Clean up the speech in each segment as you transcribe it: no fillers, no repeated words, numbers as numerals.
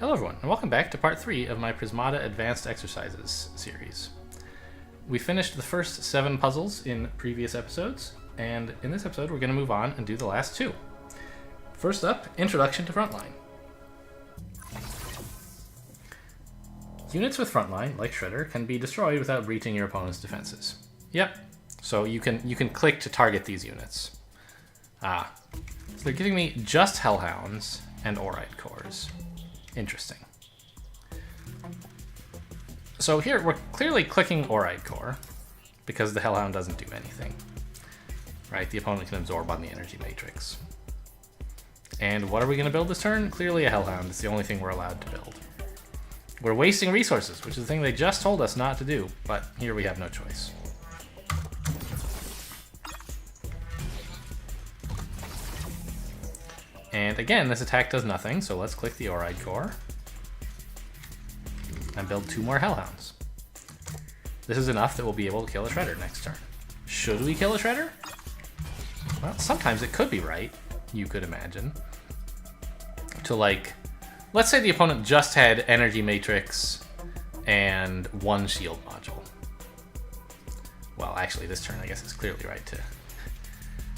Hello everyone, and welcome back to part 3 of my Prismata Advanced Exercises series. We finished the first 7 puzzles in previous episodes, and in this episode we're going to move on and do the last 2. First up, Introduction to Frontline. Units with Frontline, like Shredder, can be destroyed without breaching your opponent's defenses. Yep, so you can click to target these units. So they're giving me just Hellhounds and Orite Cores. Interesting. So here we're clearly clicking Orite Core because the Hellhound doesn't do anything. Right? The opponent can absorb on the energy matrix. And what are we going to build this turn? Clearly a Hellhound. It's the only thing we're allowed to build. We're wasting resources, which is the thing they just told us not to do, but here we have no choice. And again, this attack does nothing, so let's click the Orite Core and build 2 more Hellhounds. This is enough that we'll be able to kill a Shredder next turn. Should we kill a Shredder? Well, sometimes it could be right, you could imagine. To like, let's say the opponent just had Energy Matrix and 1 Shield Module. Well, actually this turn I guess it's clearly right to...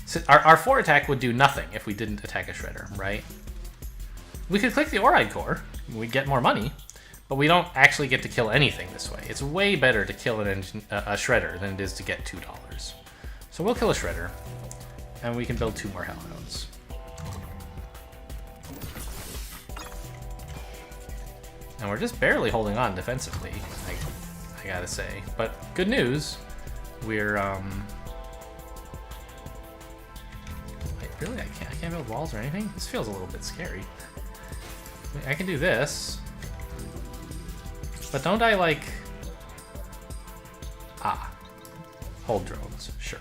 So our 4 attack would do nothing if we didn't attack a Shredder, right? We could click the Orite Core, we'd get more money, but we don't actually get to kill anything this way. It's way better to kill a Shredder than it is to get $2. So we'll kill a Shredder, and we can build 2 more Hellhounds. And we're just barely holding on defensively, I gotta say. But good news, we're really? I can't build walls or anything? This feels a little bit scary. I can do this. But don't I, like... Hold drones. Sure.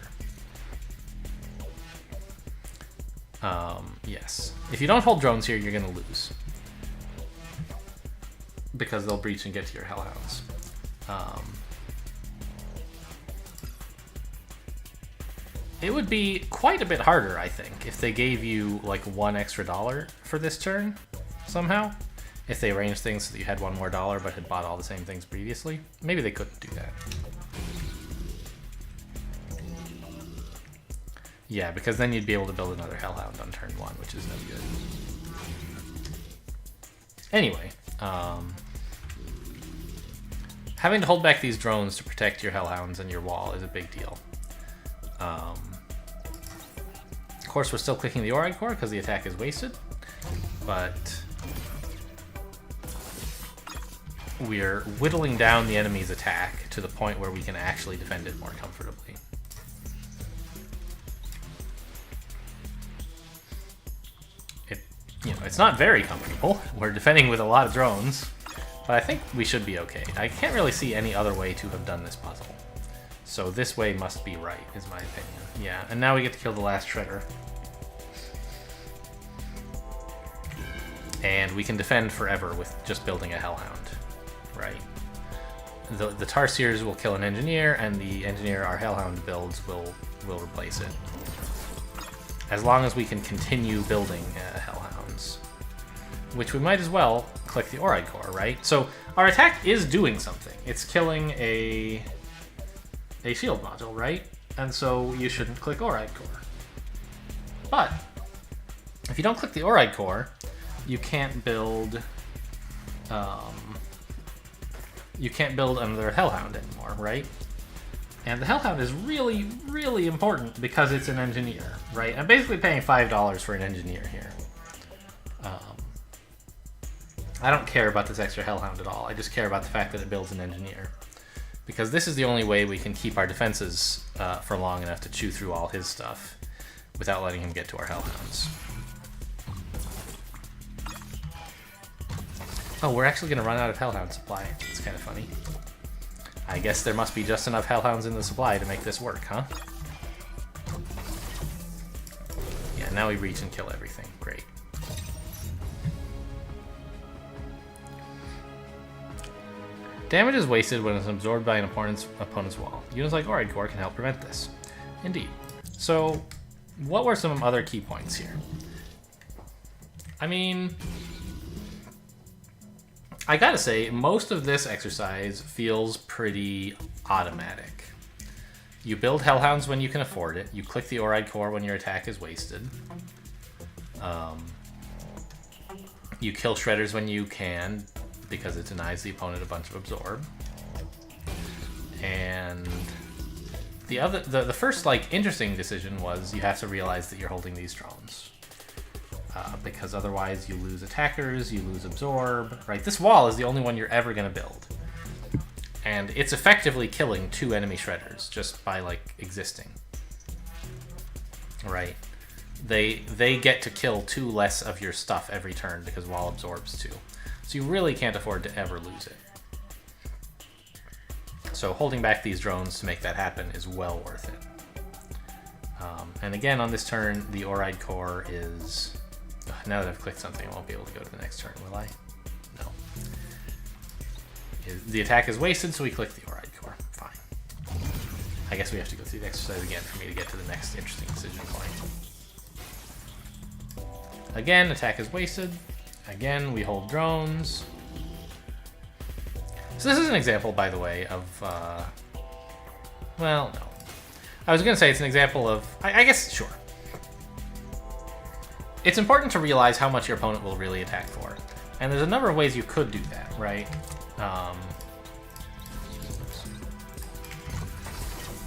Yes. If you don't hold drones here, you're gonna lose. Because they'll breach and get to your Hellhounds. It would be quite a bit harder, I think, if they gave you like $1 extra for this turn, somehow. If they arranged things so that you had $1 more but had bought all the same things previously. Maybe they couldn't do that. Yeah, because then you'd be able to build another Hellhound on turn 1, which is no good. Anyway, having to hold back these drones to protect your Hellhounds and your wall is a big deal. Of course, we're still clicking the Orite Core because the attack is wasted, but we're whittling down the enemy's attack to the point where we can actually defend it more comfortably. It's not very comfortable. We're defending with a lot of drones, but I think we should be okay. I can't really see any other way to have done this puzzle. So this way must be right, is my opinion. Yeah, and now we get to kill the last Shredder. And we can defend forever with just building a Hellhound, right? The Tarsiers will kill an Engineer, and the Engineer our Hellhound builds will replace it. As long as we can continue building Hellhounds. Which we might as well click the Orite Core, right? So our attack is doing something. It's killing a shield module, right? And so you shouldn't click Orite Core. But if you don't click the Orite Core, you can't build another Hellhound anymore, right? And the Hellhound is really, really important because it's an Engineer, right? I'm basically paying $5 for an Engineer here. I don't care about this extra Hellhound at all. I just care about the fact that it builds an Engineer. Because this is the only way we can keep our defenses for long enough to chew through all his stuff without letting him get to our Hellhounds. Oh, we're actually going to run out of Hellhound supply. It's kind of funny. I guess there must be just enough Hellhounds in the supply to make this work, huh? Yeah, now we reach and kill everything. Great. Damage is wasted when it's absorbed by an opponent's wall. Units like Orite Core can help prevent this. Indeed. So, what were some other key points here? I mean, I gotta say, most of this exercise feels pretty automatic. You build Hellhounds when you can afford it. You click the Oride Core when your attack is wasted. You kill Shredders when you can, because it denies the opponent a bunch of Absorb. And the first like interesting decision was you have to realize that you're holding these drones. Because otherwise you lose attackers, you lose Absorb, right? This wall is the only one you're ever going to build. And it's effectively killing 2 enemy Shredders just by, like, existing. Right? They get to kill 2 less of your stuff every turn because wall absorbs 2. So you really can't afford to ever lose it. So holding back these drones to make that happen is well worth it. And again, on this turn, the Oride Core is... Now that I've clicked something, I won't be able to go to the next turn, will I? No. The attack is wasted, so we click the Oride Core. Fine. I guess we have to go through the exercise again for me to get to the next interesting decision point. Again, attack is wasted. Again, we hold drones. So this is an example, by the way, of... well, no. I was going to say it's an example of... I guess, sure. It's important to realize how much your opponent will really attack for. And there's a number of ways you could do that, right?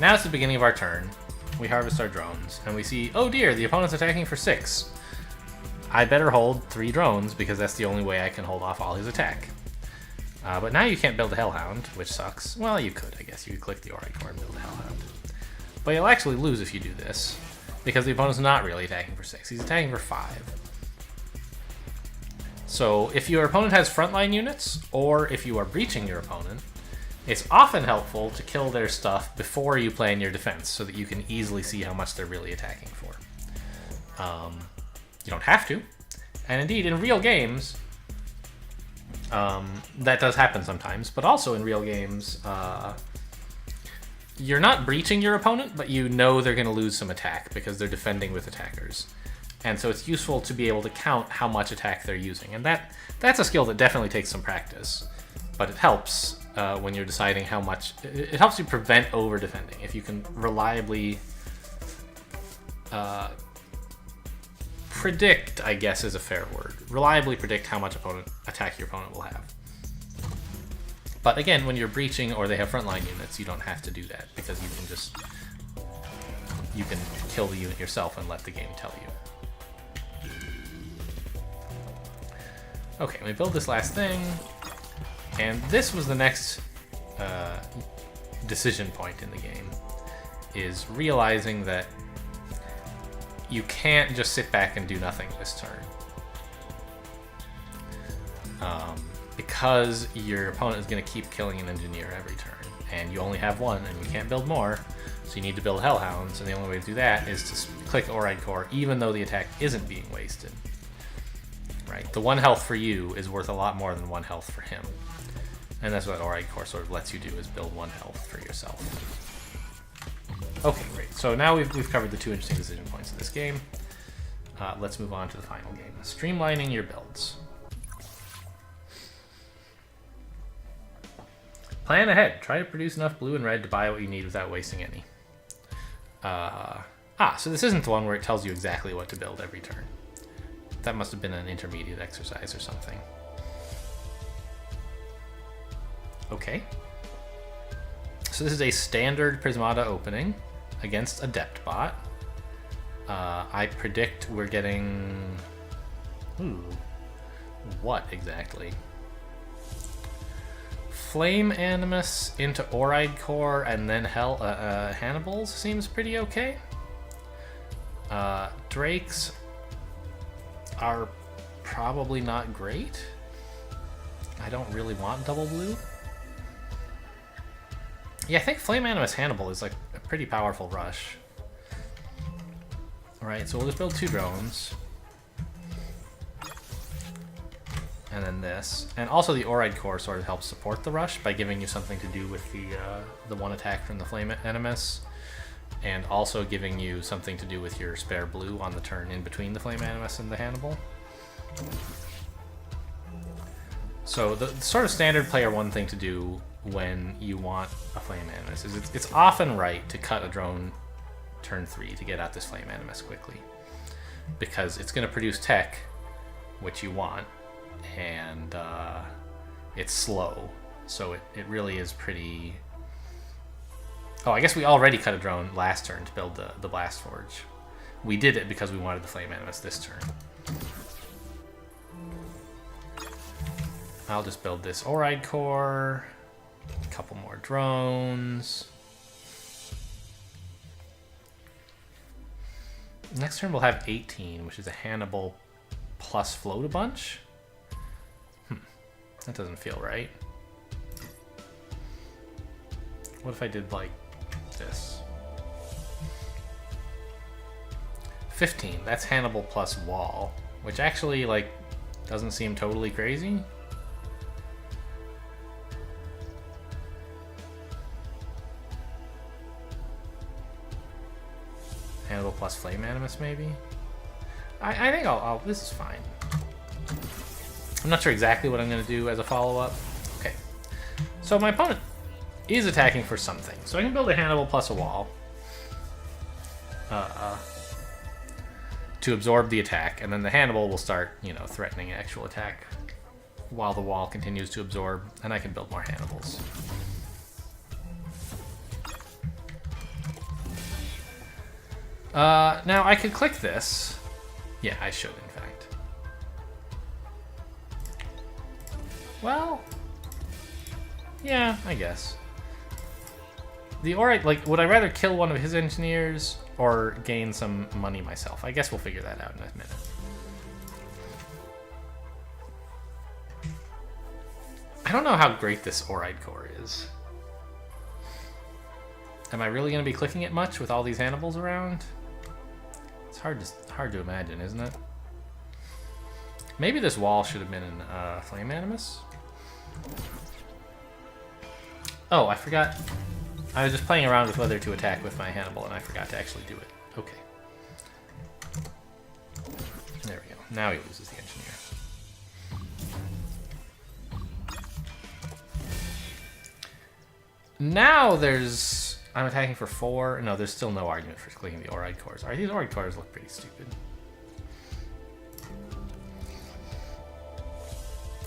Now it's the beginning of our turn. We harvest our drones, and we see, oh dear, the opponent's attacking for 6. I better hold 3 drones, because that's the only way I can hold off all his attack. But now you can't build a Hellhound, which sucks. Well, you could, I guess. You could click the Oride Core and build a Hellhound. But you'll actually lose if you do this, because the opponent's not really attacking for 6. He's attacking for 5. So if your opponent has frontline units, or if you are breaching your opponent, it's often helpful to kill their stuff before you plan your defense, so that you can easily see how much they're really attacking for. You don't have to. And indeed, in real games, that does happen sometimes, but also in real games, you're not breaching your opponent, but you know they're going to lose some attack because they're defending with attackers. And so it's useful to be able to count how much attack they're using. And that's a skill that definitely takes some practice, but it helps when you're deciding how much... It helps you prevent over-defending. If you can reliably predict, I guess is a fair word, reliably predict how much attack your opponent will have. But again, when you're breaching or they have frontline units, you don't have to do that, because you can kill the unit yourself and let the game tell you. Okay, we build this last thing, and this was the next decision point in the game, is realizing that you can't just sit back and do nothing this turn. Because your opponent is going to keep killing an engineer every turn, and you only have 1, and you can't build more, so you need to build Hellhounds, and the only way to do that is to click Oride Core, even though the attack isn't being wasted. Right? The 1 health for you is worth a lot more than 1 health for him. And that's what Oride Core sort of lets you do, is build 1 health for yourself. Okay, great. So now we've covered the 2 interesting decision points of this game. Let's move on to the final game. Streamlining your builds. Plan ahead. Try to produce enough blue and red to buy what you need without wasting any. So this isn't the one where it tells you exactly what to build every turn. That must have been an intermediate exercise or something. Okay. So this is a standard Prismata opening against Adept Bot. I predict we're getting... what exactly? Flame Animus into Oride Core and then Hannibal's seems pretty okay. Drakes are probably not great. I don't really want double blue. Yeah, I think Flame Animus Hannibal is like a pretty powerful rush. Alright, so we'll just build 2 drones. And then this. And also the Oride Core sort of helps support the rush by giving you something to do with the 1 attack from the Flame Animus. And also giving you something to do with your spare blue on the turn in between the Flame Animus and the Hannibal. So the sort of standard player one thing to do when you want a Flame Animus is it's often right to cut a drone turn 3 to get out this Flame Animus quickly. Because it's going to produce tech, which you want, and it's slow. So it really is pretty... Oh, I guess we already cut a drone last turn to build the Blast Forge. We did it because we wanted the Flame Animus this turn. I'll just build this Oride Core, a couple more drones. Next turn we'll have 18, which is a Hannibal plus float a bunch. That doesn't feel right. What if I did like this? 15, that's Hannibal plus wall, which actually like doesn't seem totally crazy. Hannibal plus Flame Animus, maybe? I think I'll this is fine. I'm not sure exactly what I'm going to do as a follow-up. Okay. So my opponent is attacking for something. So I can build a Hannibal plus a wall. To absorb the attack, and then the Hannibal will start, you know, threatening actual attack while the wall continues to absorb, and I can build more Hannibals. Now I could click this. Yeah, I should, in fact. Well, yeah, I guess. The Oride, like, would I rather kill one of his engineers or gain some money myself? I guess we'll figure that out in a minute. I don't know how great this Oride Core is. Am I really going to be clicking it much with all these Hannibals around? It's hard to imagine, isn't it? Maybe this wall should have been in Flame Animus. Oh, I forgot. I was just playing around with whether to attack with my Hannibal, and I forgot to actually do it. Okay. There we go. Now he loses the engineer. Now there's... I'm attacking for 4. No, there's still no argument for clicking the Oride Cores. These Oride Cores look pretty stupid.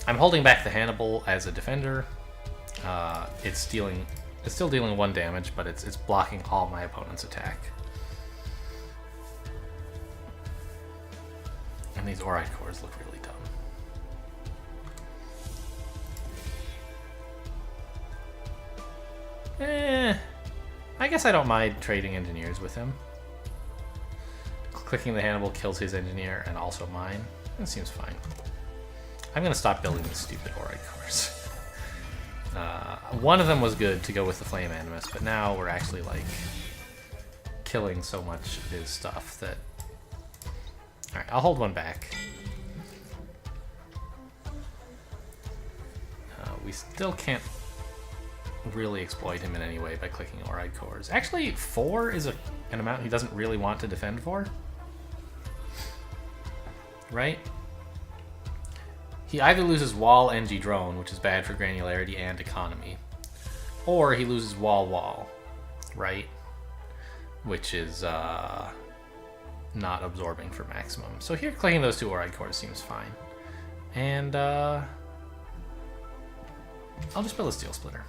I'm holding back the Hannibal as a defender. It's still dealing 1 damage, but it's blocking all my opponent's attack. And these Oride Cores look really dumb. I guess I don't mind trading engineers with him. Clicking the Hannibal kills his engineer and also mine. That seems fine. I'm gonna stop building these stupid Oride Cores. One of them was good to go with the Flame Animus, but now we're actually like killing so much of his stuff that... Alright, I'll hold one back. We still can't really exploit him in any way by clicking Oride Cores. Actually, 4 is an amount he doesn't really want to defend for. Right? He either loses Wall NG Drone, which is bad for granularity and economy, or he loses Wall, right? Which is not absorbing for maximum. So here, clicking those 2 Oride Cores seems fine. And I'll just build a Steel Splitter.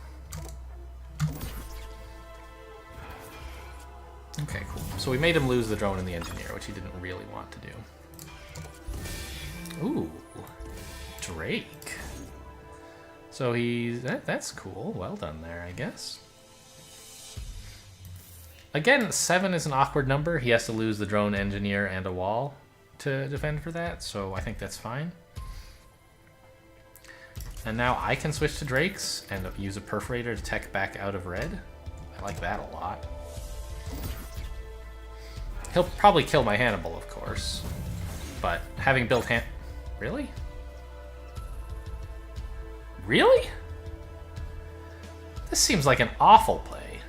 Okay, cool. So we made him lose the drone and the engineer, which he didn't really want to do. Ooh, Drake. So he's... that's cool. Well done there, I guess. Again, 7 is an awkward number. He has to lose the drone, engineer, and a wall to defend for that, so I think that's fine. And now I can switch to Drakes and use a Perforator to tech back out of red. I like that a lot. He'll probably kill my Hannibal, of course. But having built Really? Really? This seems like an awful play.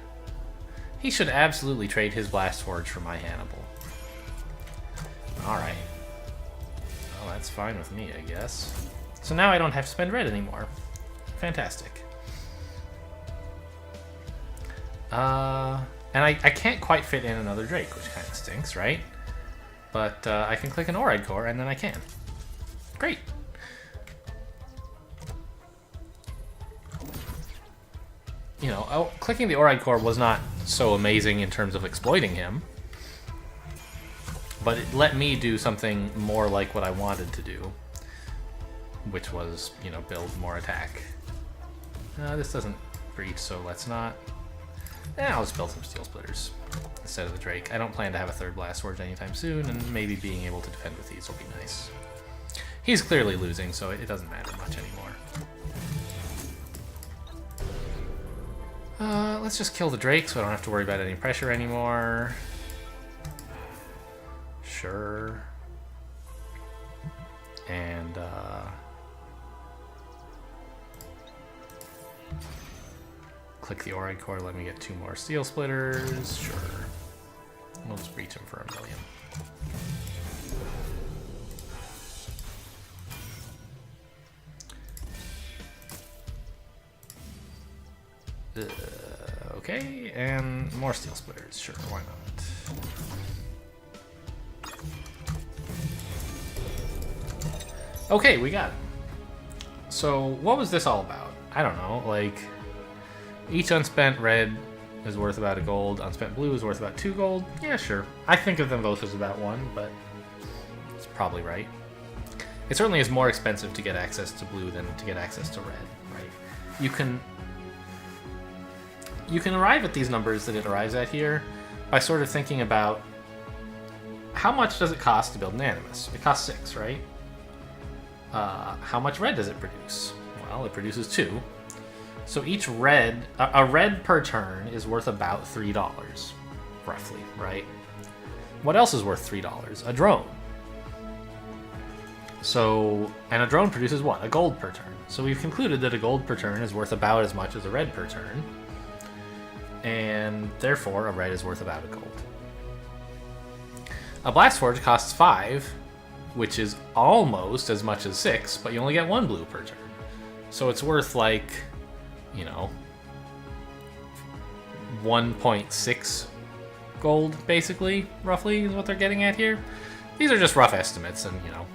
He should absolutely trade his Blast Forge for my Hannibal. Alright. Well, that's fine with me, I guess. So now I don't have to spend red anymore. Fantastic. And I can't quite fit in another Drake, which kind of stinks, right? But I can click an Oride Core, and then I can. Great. You know, clicking the Oride Core was not so amazing in terms of exploiting him, but it let me do something more like what I wanted to do, which was, you know, build more attack. This doesn't breach, so let's not. I'll just build some Steel Splitters instead of the Drake. I don't plan to have a third Blast Forge anytime soon, and maybe being able to defend with these will be nice. He's clearly losing, so it doesn't matter much anymore. Let's just kill the Drake so I don't have to worry about any pressure anymore. Sure. And, click the Oride Core, let me get 2 more Steel Splitters. Sure. We'll just breach him for 1 million. Okay, and more Steel Splitters. Sure, why not? Okay, we got it. So, what was this all about? I don't know, like, each unspent red is worth about a gold, unspent blue is worth about 2 gold. Yeah, sure. I think of them both as about 1, but it's probably right. It certainly is more expensive to get access to blue than to get access to red, right? You can arrive at these numbers that it arrives at here by sort of thinking about how much does it cost to build an Animus? It costs 6, right? How much red does it produce? Well, it produces 2. So each red, a red per turn is worth about $3, roughly, right? What else is worth $3? A drone. So, and a drone produces what? A gold per turn. So we've concluded that a gold per turn is worth about as much as a red per turn. And therefore, a red is worth about a gold. A Blast Forge costs 5, which is almost as much as 6, but you only get 1 blue per turn. So it's worth like, you know, 1.6 gold, basically, roughly, is what they're getting at here. These are just rough estimates, and, you know,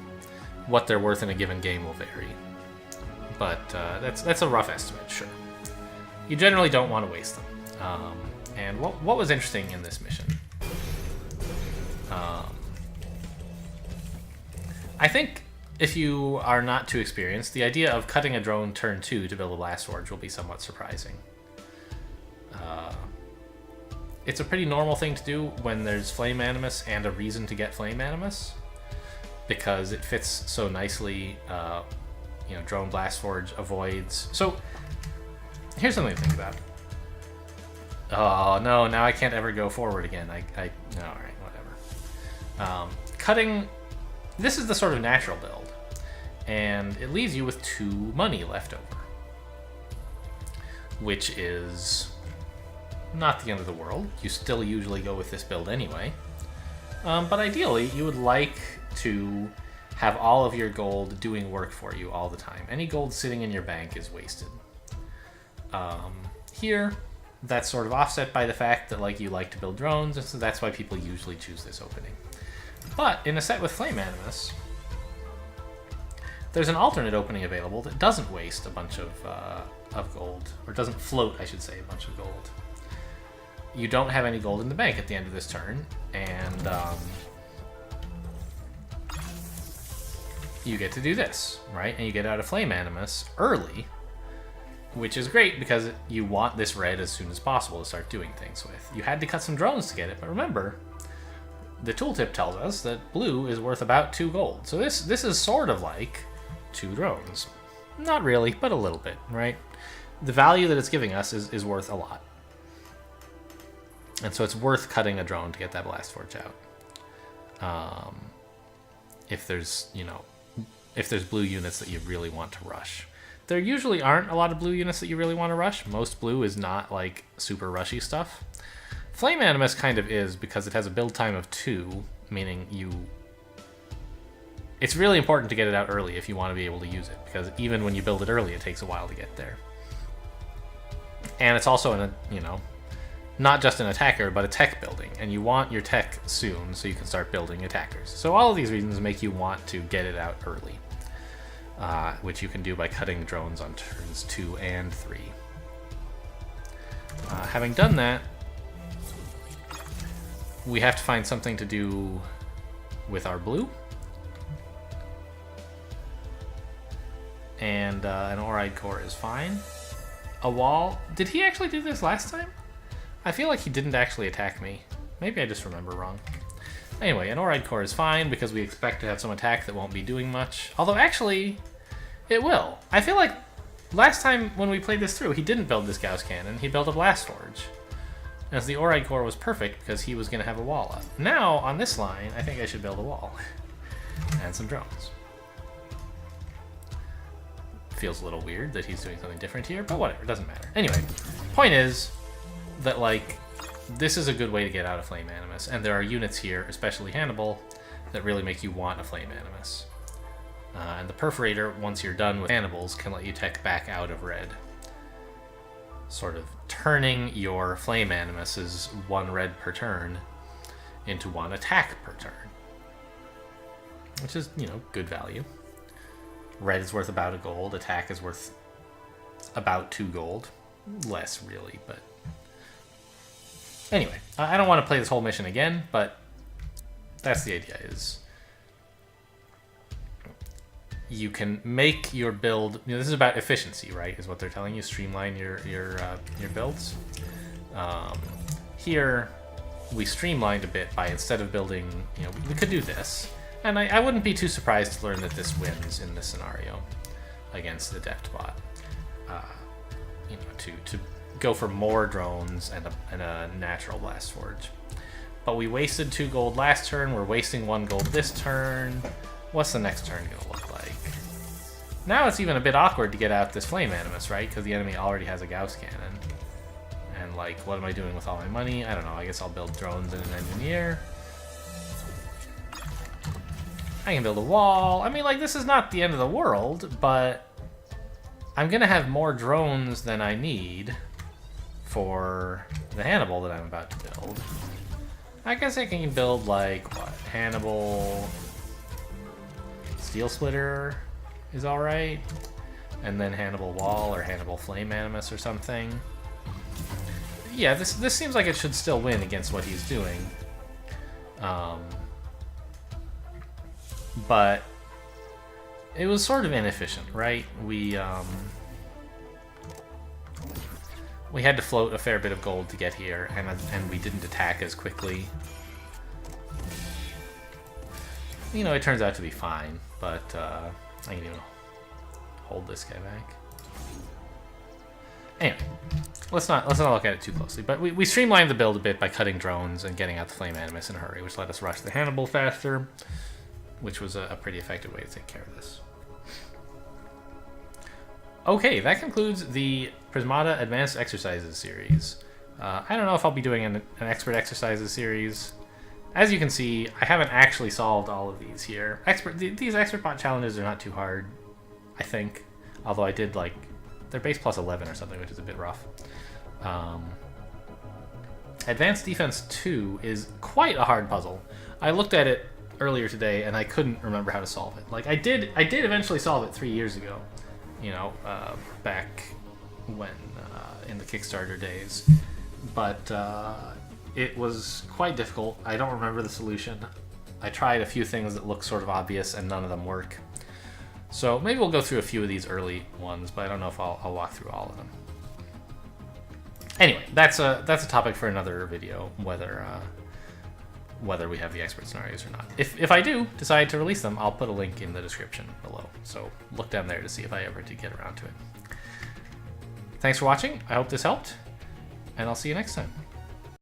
what they're worth in a given game will vary. But that's a rough estimate, sure. You generally don't want to waste them. And what was interesting in this mission? I think if you are not too experienced, the idea of cutting a drone turn 2 to build a Blast Forge will be somewhat surprising. It's a pretty normal thing to do when there's Flame Animus and a reason to get Flame Animus, because it fits so nicely. You know, Drone Blast Forge avoids. So here's something to think about. Oh no! Now I can't ever go forward again. No, all right, whatever. Cutting. This is the sort of natural build, and it leaves you with 2 money left over, which is not the end of the world. You still usually go with this build anyway, but ideally you would like to have all of your gold doing work for you all the time. Any gold sitting in your bank is wasted. Here, that's sort of offset by the fact that, like, you like to build drones, and so that's why people usually choose this opening. But in a set with Flame Animus, there's an alternate opening available that doesn't waste a bunch of gold, or doesn't float, I should say, a bunch of gold. You don't have any gold in the bank at the end of this turn, and you get to do this, right? And you get out of Flame Animus early, which is great because you want this red as soon as possible to start doing things with. You had to cut some drones to get it, but remember, the tooltip tells us that blue is worth about 2 gold. So this is sort of like 2 drones. Not really, but a little bit, right? The value that it's giving us is worth a lot. And so it's worth cutting a drone to get that Blast Forge out. If there's, you know, if there's blue units that you really want to rush. There usually aren't a lot of blue units that you really want to rush. Most blue is not, like, super rushy stuff. Flame Animus kind of is, because it has a build time of 2, meaning It's really important to get it out early if you want to be able to use it, because even when you build it early, it takes a while to get there. And it's also not just an attacker, but a tech building, and you want your tech soon so you can start building attackers. So all of these reasons make you want to get it out early, which you can do by cutting drones on turns 2 and 3. Having done that, we have to find something to do with our blue. And an Oride core is fine. A wall. Did he actually do this last time? I feel like he didn't actually attack me. Maybe I just remember wrong. Anyway, an Oride core is fine because we expect to have some attack that won't be doing much. Although actually, it will. I feel like last time when we played this through, he didn't build this Gauss Cannon. He built a Blast Forge. As the Oride core was perfect because he was going to have a wall up. Now, on this line, I think I should build a wall. And some drones. Feels a little weird that he's doing something different here, but whatever, it doesn't matter. Anyway, point is that, like, this is a good way to get out of Flame Animus, and there are units here, especially Hannibal, that really make you want a Flame Animus. And the Perforator, once you're done with Hannibals, can let you tech back out of red. Sort of turning your Flame Animus's 1 red per turn into 1 attack per turn. Which is, good value. Red is worth about a gold, attack is worth about 2 gold. Less, really, but... Anyway, I don't want to play this whole mission again, but that's the idea, is you can make your build... this is about efficiency, right, is what they're telling you. Streamline your builds. Here, we streamlined a bit by, instead of building... we could do this. And I wouldn't be too surprised to learn that this wins in this scenario against the Adept bot. To go for more drones and a natural Blast Forge. But we wasted 2 gold last turn, we're wasting 1 gold this turn. What's the next turn gonna look like? Now it's even a bit awkward to get out this Flame Animus, right? Because the enemy already has a Gauss Cannon. And like, what am I doing with all my money? I don't know, I guess I'll build drones and an engineer. I can build a wall. I mean, like, this is not the end of the world, but I'm gonna have more drones than I need for the Hannibal that I'm about to build. I guess I can build, like, what? Hannibal... Steel Splitter is alright. And then Hannibal Wall or Hannibal Flame Animus or something. Yeah, this seems like it should still win against what he's doing. But it was sort of inefficient, right? We had to float a fair bit of gold to get here, and we didn't attack as quickly. It turns out to be fine, but I can even hold this guy back. Anyway, let's not look at it too closely. But we streamlined the build a bit by cutting drones and getting out the Flame Animus in a hurry, which let us rush the Hannibal faster, which was a pretty effective way to take care of this. Okay, that concludes the Prismata Advanced Exercises series. I don't know if I'll be doing an Expert Exercises series. As you can see, I haven't actually solved all of these here. These Expert Bot challenges are not too hard, I think. Although I did, like, they're base plus 11 or something, which is a bit rough. Advanced Defense 2 is quite a hard puzzle. I looked at it earlier today, and I couldn't remember how to solve it. Like, I did eventually solve it 3 years ago, back when in the Kickstarter days, but it was quite difficult. I don't remember the solution. I tried a few things that look sort of obvious, and none of them work. So maybe we'll go through a few of these early ones, but I don't know if I'll walk through all of them. Anyway, that's a topic for another video, whether we have the expert scenarios or not. If I do decide to release them, I'll put a link in the description below. So look down there to see if I ever did get around to it. Thanks for watching. I hope this helped, and I'll see you next time.